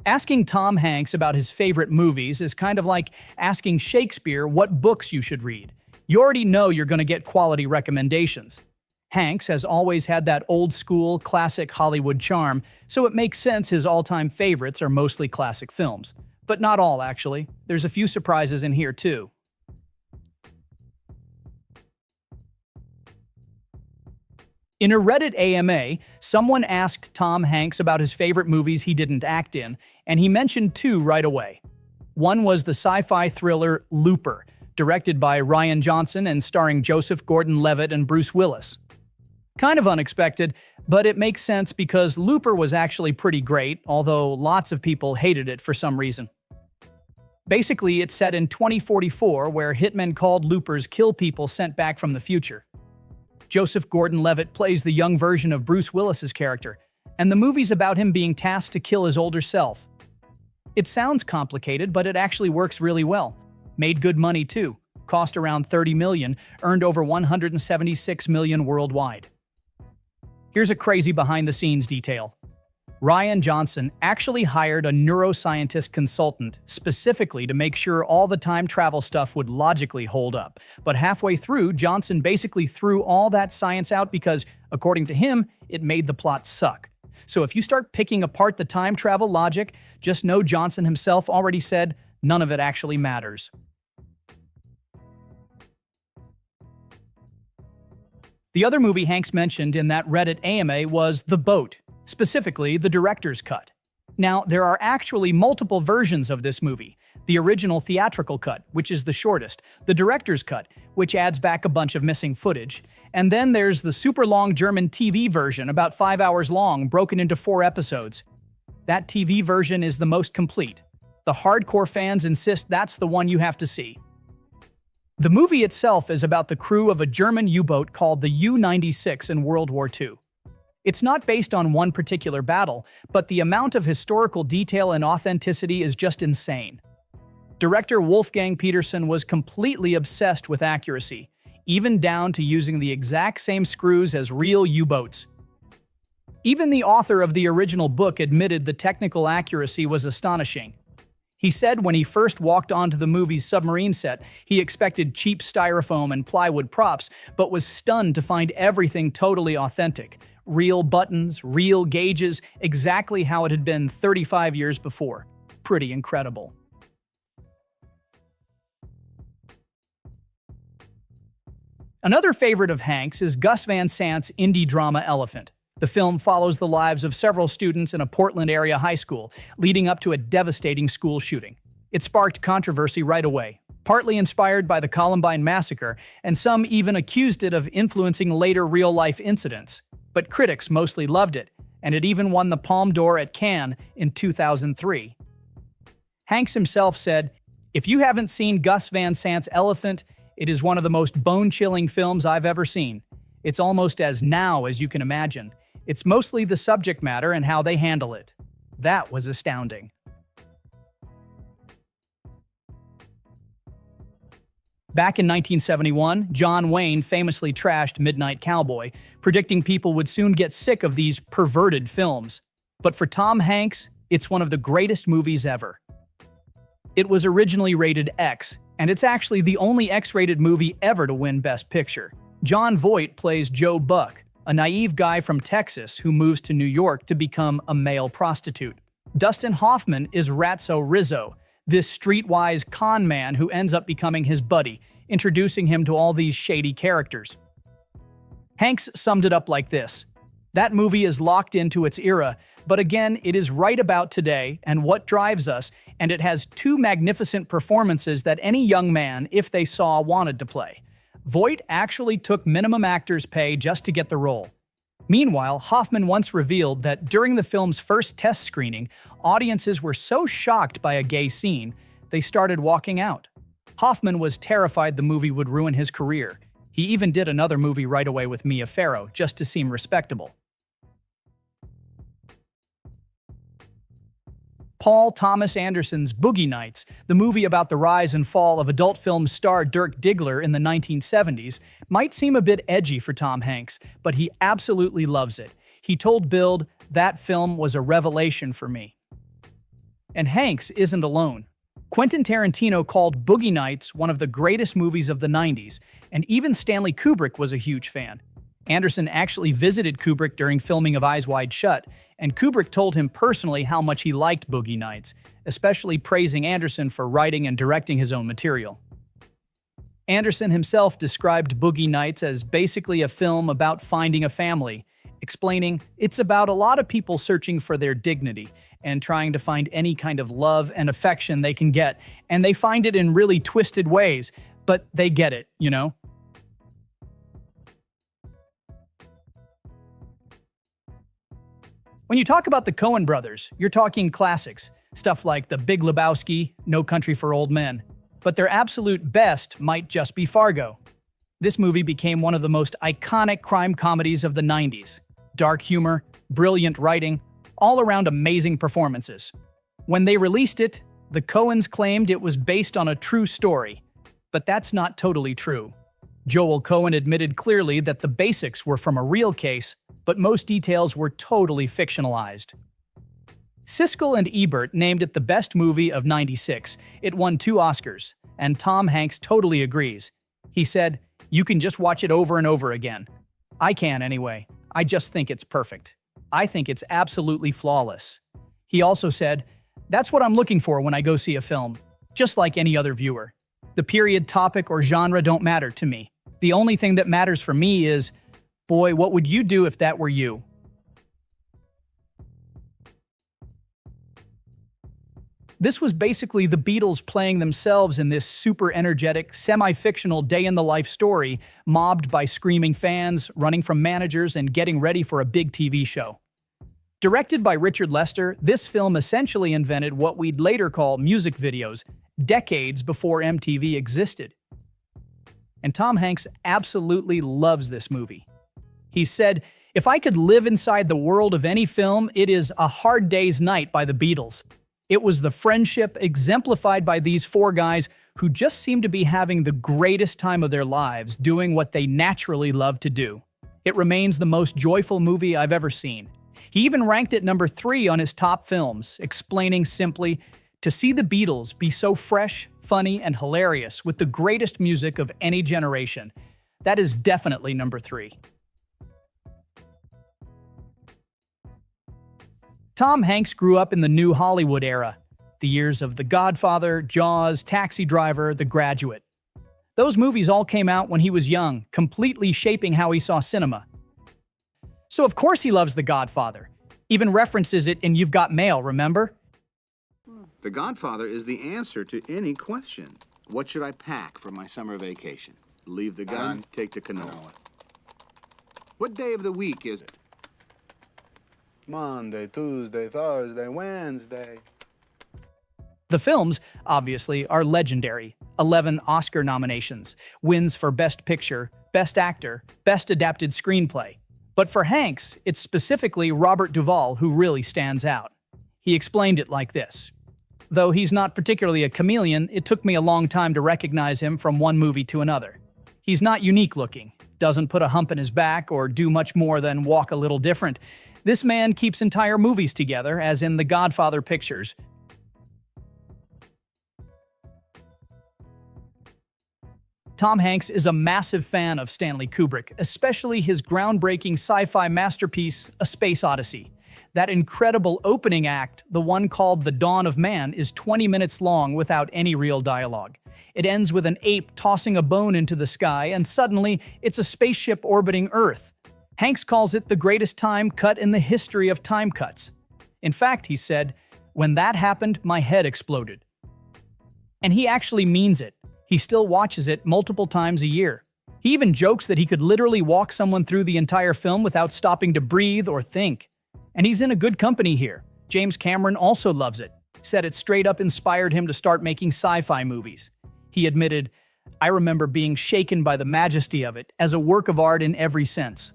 Asking Tom Hanks about his favorite movies is kind of like asking Shakespeare what books you should read. You already know you're going to get quality recommendations. Hanks has always had that old-school, classic Hollywood charm, so it makes sense his all-time favorites are mostly classic films. But not all, actually. There's a few surprises in here, too. In a Reddit AMA, someone asked Tom Hanks about his favorite movies he didn't act in, and he mentioned two right away. One was the sci-fi thriller Looper, directed by Rian Johnson and starring Joseph Gordon-Levitt and Bruce Willis. Kind of unexpected, but it makes sense because Looper was actually pretty great, although lots of people hated it for some reason. Basically, it's set in 2044, where hitmen called loopers kill people sent back from the future. Joseph Gordon-Levitt plays the young version of Bruce Willis's character, and the movie's about him being tasked to kill his older self. It sounds complicated, but it actually works really well. Made good money too. Cost around $30 million, earned over $176 million worldwide. Here's a crazy behind-the-scenes detail. Rian Johnson actually hired a neuroscientist consultant specifically to make sure all the time travel stuff would logically hold up. But halfway through, Johnson basically threw all that science out because, according to him, it made the plot suck. So if you start picking apart the time travel logic, just know Johnson himself already said none of it actually matters. The other movie Hanks mentioned in that Reddit AMA was The Boat, specifically the director's cut. Now, there are actually multiple versions of this movie. The original theatrical cut, which is the shortest, the director's cut, which adds back a bunch of missing footage, and then there's the super long German TV version, about 5 hours long, broken into 4 episodes. That TV version is the most complete. The hardcore fans insist that's the one you have to see. The movie itself is about the crew of a German U-boat called the U-96 in World War II. It's not based on one particular battle, but the amount of historical detail and authenticity is just insane. Director Wolfgang Petersen was completely obsessed with accuracy, even down to using the exact same screws as real U-boats. Even the author of the original book admitted the technical accuracy was astonishing. He said when he first walked onto the movie's submarine set, he expected cheap styrofoam and plywood props, but was stunned to find everything totally authentic. Real buttons, real gauges, exactly how it had been 35 years before. Pretty incredible. Another favorite of Hanks is Gus Van Sant's indie drama Elephant. The film follows the lives of several students in a Portland area high school, leading up to a devastating school shooting. It sparked controversy right away, partly inspired by the Columbine massacre, and some even accused it of influencing later real-life incidents. But critics mostly loved it, and it even won the Palme d'Or at Cannes in 2003. Hanks himself said, "If you haven't seen Gus Van Sant's Elephant, it is one of the most bone-chilling films I've ever seen. It's almost as now as you can imagine. It's mostly the subject matter and how they handle it. That was astounding." Back in 1971, John Wayne famously trashed Midnight Cowboy, predicting people would soon get sick of these perverted films. But for Tom Hanks, it's one of the greatest movies ever. It was originally rated X, and it's actually the only X-rated movie ever to win Best Picture. Jon Voight plays Joe Buck, a naive guy from Texas who moves to New York to become a male prostitute. Dustin Hoffman is Ratso Rizzo, this streetwise con man who ends up becoming his buddy, introducing him to all these shady characters. Hanks summed it up like this: "That movie is locked into its era, but again, it is right about today and what drives us, and it has 2 magnificent performances that any young man, if they saw, wanted to play." Voight actually took minimum actor's pay just to get the role. Meanwhile, Hoffman once revealed that during the film's first test screening, audiences were so shocked by a gay scene, they started walking out. Hoffman was terrified the movie would ruin his career. He even did another movie right away with Mia Farrow, just to seem respectable. Paul Thomas Anderson's Boogie Nights, the movie about the rise and fall of adult film star Dirk Diggler in the 1970s, might seem a bit edgy for Tom Hanks, but he absolutely loves it. He told Bild, "That film was a revelation for me." And Hanks isn't alone. Quentin Tarantino called Boogie Nights one of the greatest movies of the 90s, and even Stanley Kubrick was a huge fan. Anderson actually visited Kubrick during filming of Eyes Wide Shut, and Kubrick told him personally how much he liked Boogie Nights, especially praising Anderson for writing and directing his own material. Anderson himself described Boogie Nights as basically a film about finding a family, explaining, "It's about a lot of people searching for their dignity and trying to find any kind of love and affection they can get, and they find it in really twisted ways, but they get it, you know?" When you talk about the Coen brothers, you're talking classics, stuff like The Big Lebowski, No Country for Old Men. But their absolute best might just be Fargo. This movie became one of the most iconic crime comedies of the 90s. Dark humor, brilliant writing, all around amazing performances. When they released it, the Coens claimed it was based on a true story. But that's not totally true. Joel Coen admitted clearly that the basics were from a real case, but most details were totally fictionalized. Siskel and Ebert named it the best movie of '96. It won 2 Oscars, and Tom Hanks totally agrees. He said, "You can just watch it over and over again." I can anyway. I just think it's perfect. I think it's absolutely flawless. He also said, "That's what I'm looking for when I go see a film, just like any other viewer. The period, topic, or genre don't matter to me. The only thing that matters for me is, boy, what would you do if that were you?" This was basically the Beatles playing themselves in this super energetic, semi-fictional day-in-the-life story, mobbed by screaming fans, running from managers, and getting ready for a big TV show. Directed by Richard Lester, this film essentially invented what we'd later call music videos, decades before MTV existed. And Tom Hanks absolutely loves this movie. He said, "If I could live inside the world of any film, it is A Hard Day's Night by the Beatles." It was the friendship exemplified by these 4 guys who just seemed to be having the greatest time of their lives doing what they naturally love to do. It remains the most joyful movie I've ever seen. He even ranked it number 3 on his top films, explaining simply, "To see the Beatles be so fresh, funny, and hilarious with the greatest music of any generation, that is definitely number 3. Tom Hanks grew up in the new Hollywood era, the years of The Godfather, Jaws, Taxi Driver, The Graduate. Those movies all came out when he was young, completely shaping how he saw cinema. So of course he loves The Godfather. Even references it in You've Got Mail, remember? The Godfather is the answer to any question. What should I pack for my summer vacation? Leave the gun, take the canoe. What day of the week is it? Monday, Tuesday, Thursday, Wednesday. The films, obviously, are legendary. 11 Oscar nominations, wins for Best Picture, Best Actor, Best Adapted Screenplay. But for Hanks, it's specifically Robert Duvall who really stands out. He explained it like this. "Though he's not particularly a chameleon, it took me a long time to recognize him from one movie to another. He's not unique looking, doesn't put a hump in his back or do much more than walk a little different. This man keeps entire movies together, as in the Godfather pictures." Tom Hanks is a massive fan of Stanley Kubrick, especially his groundbreaking sci-fi masterpiece, A Space Odyssey. That incredible opening act, the one called The Dawn of Man, is 20 minutes long without any real dialogue. It ends with an ape tossing a bone into the sky, and suddenly it's a spaceship orbiting Earth. Hanks calls it the greatest time cut in the history of time cuts. In fact, he said, "When that happened, my head exploded." And he actually means it. He still watches it multiple times a year. He even jokes that he could literally walk someone through the entire film without stopping to breathe or think. And he's in a good company here. James Cameron also loves it. Said it straight up inspired him to start making sci-fi movies. He admitted, "I remember being shaken by the majesty of it as a work of art in every sense."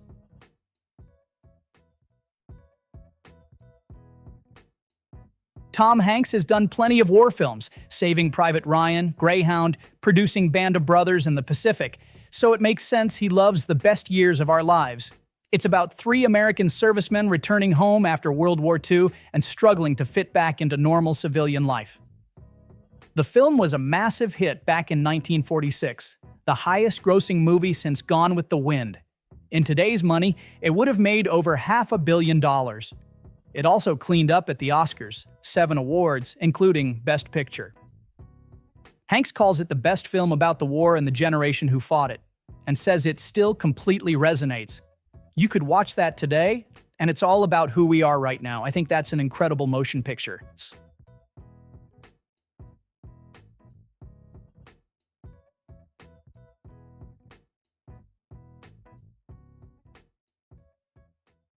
Tom Hanks has done plenty of war films, Saving Private Ryan, Greyhound, producing Band of Brothers in the Pacific, so it makes sense he loves the best years of our lives. It's about three American servicemen returning home after World War II and struggling to fit back into normal civilian life. The film was a massive hit back in 1946, the highest-grossing movie since Gone with the Wind. In today's money, it would have made over $500 million. It also cleaned up at the Oscars, 7 awards, including Best Picture. Hanks calls it the best film about the war and the generation who fought it, and says it still completely resonates. You could watch that today, and it's all about who we are right now. I think that's an incredible motion picture.